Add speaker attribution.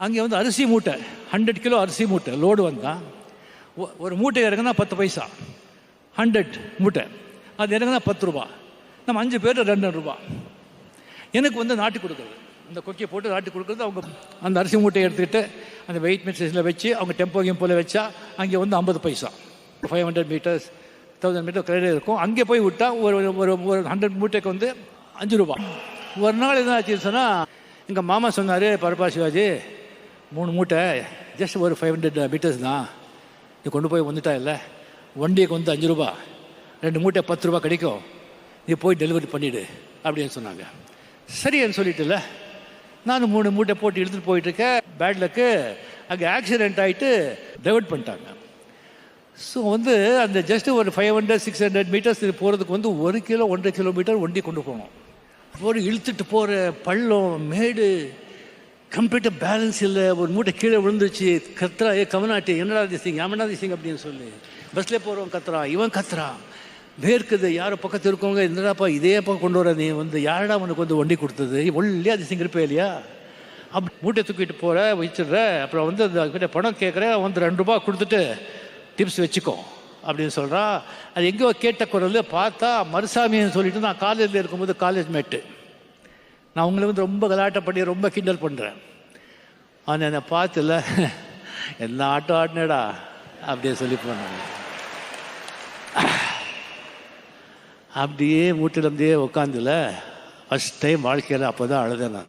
Speaker 1: அங்கே வந்து அரிசி மூட்டை 100 கிலோ அரிசி மூட்டை லோடு வந்தால் ஒரு மூட்டை இறங்குனா 10 பைசா. 100 மூட்டை அது இறங்குனா 10 ரூபா. நம்ம 5 பேர் 2 ரூபா. எனக்கு வந்து நாட்டி கொடுக்குறது, அந்த கொக்கியை போட்டு நாட்டி கொடுக்குறது. அவங்க அந்த அரிசி மூட்டையை எடுத்துக்கிட்டு அந்த வெயிட் மெஷினில் வச்சு அவங்க டெம்போ போல வச்சா அங்கே வந்து 50 பைசா. 500 மீட்டர்ஸ் 1000 மீட்டர் கிரைடே இருக்கும். அங்கே போய் விட்டால் ஒரு 100 மூட்டைக்கு வந்து 5 ரூபா. ஒரு நாள் என்ன ஆச்சுன்னு சொன்னால் எங்கள் மாமா சொன்னார், பரப்பா சிவாஜி 3 மூட்டை ஜஸ்ட் ஒரு 500 மீட்டர்ஸ் தான், நீ கொண்டு போய் வந்துட்டா இல்லை, வண்டிக்கு வந்து 5 ரூபா, 2 மூட்டை 10 ரூபா கிடைக்கும், நீ போய் டெலிவரி பண்ணிவிடு அப்படின்னு சொன்னாங்க. சரின்னு சொல்லிட்டுல நான் 3 மூட்டை போட்டு எடுத்துகிட்டு போயிட்டுருக்கேன். பேட் லக்கு அங்கே ஆக்சிடெண்ட் ஆகிட்டு டைவர்ட் பண்ணிட்டாங்க. ஸோ வந்து அந்த ஜஸ்ட்டு ஒரு 500-600 மீட்டர்ஸ் போகிறதுக்கு வந்து 1 கிலோ 1.5 கிலோமீட்டர் வண்டி கொண்டு போகணும். ஒரு இழுத்துட்டு போகிற பள்ளம் மேடு, கம்ப்ளீட்டாக பேலன்ஸ் இல்லை. ஒரு மூட்டை கீழே விழுந்துச்சு. கத்துறா, கவனாட்டி என்னடா திசிங்க அமனா திசிங்க அப்படின்னு சொல்லி பஸ்ஸில் போகிறவன் கத்துறான், இவன் கத்துறான், வேர்க்குது. யாரோ பக்கத்தில் இருக்கவங்க என்னடாப்பா இதே பக்கம் கொண்டு வர, நீ வந்து யாரடா உனக்கு வந்து வண்டி கொடுத்தது, ஒல்லியா திசிங்க இருப்பே இல்லையா, அப்படி மூட்டை தூக்கிட்டு போகிற வச்சிடுற. அப்புறம் வந்து அந்த பணம் கேட்குறேன், வந்து 2 ரூபா கொடுத்துட்டு டிப்ஸ் வச்சுக்கோ அப்படின்னு சொல்கிறான். அது எங்கேயோ கேட்ட குரல் பார்த்தா மருசாமின்னு சொல்லிட்டு நான் காலேஜில் இருக்கும்போது காலேஜ் மேட்டு, நான் அவங்கள வந்து ரொம்ப கலாட்டம் பண்ணி ரொம்ப கிண்டல் பண்ணுறேன். அவன் என்னை பார்த்துல என்ன ஆட்டம் ஆடினடா அப்படியே சொல்லி போனாங்க. அப்படியே வீட்டில் இருந்தே உட்காந்துல ஃபஸ்ட் டைம் வாழ்க்கையில் அப்போ தான் அழுதேன் நான்.